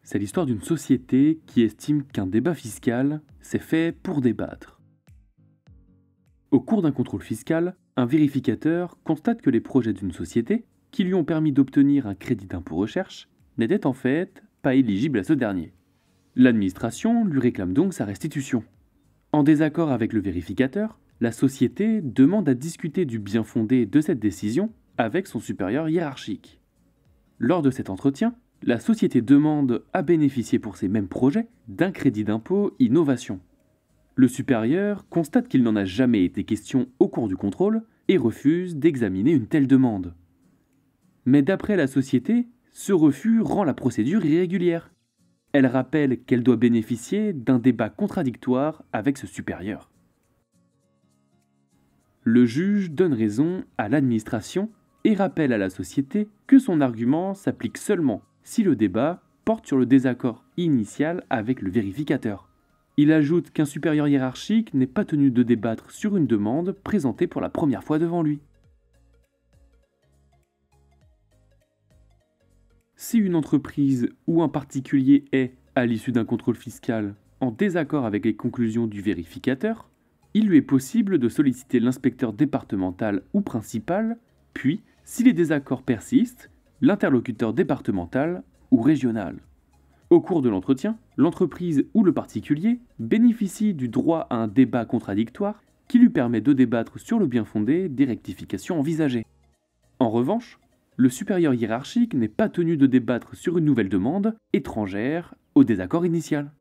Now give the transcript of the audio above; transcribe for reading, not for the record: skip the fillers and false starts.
C'est l'histoire d'une société qui estime qu'un débat fiscal, c'est fait pour débattre. Au cours d'un contrôle fiscal, un vérificateur constate que les projets d'une société, qui lui ont permis d'obtenir un crédit d'impôt recherche, n'étaient en fait pas éligibles à ce dernier. L'administration lui réclame donc sa restitution. En désaccord avec le vérificateur, la société demande à discuter du bien fondé de cette décision avec son supérieur hiérarchique. Lors de cet entretien, la société demande à bénéficier pour ces mêmes projets d'un crédit d'impôt innovation. Le supérieur constate qu'il n'en a jamais été question au cours du contrôle et refuse d'examiner une telle demande. Mais d'après la société, ce refus rend la procédure irrégulière. Elle rappelle qu'elle doit bénéficier d'un débat contradictoire avec ce supérieur. Le juge donne raison à l'administration et rappelle à la société que son argument s'applique seulement si le débat porte sur le désaccord initial avec le vérificateur. Il ajoute qu'un supérieur hiérarchique n'est pas tenu de débattre sur une demande présentée pour la première fois devant lui. Si une entreprise ou un particulier est, à l'issue d'un contrôle fiscal, en désaccord avec les conclusions du vérificateur, il lui est possible de solliciter l'inspecteur départemental ou principal, puis, si les désaccords persistent, l'interlocuteur départemental ou régional. Au cours de l'entretien, l'entreprise ou le particulier bénéficie du droit à un débat contradictoire qui lui permet de débattre sur le bien fondé des rectifications envisagées. En revanche, le supérieur hiérarchique n'est pas tenu de débattre sur une nouvelle demande étrangère au désaccord initial.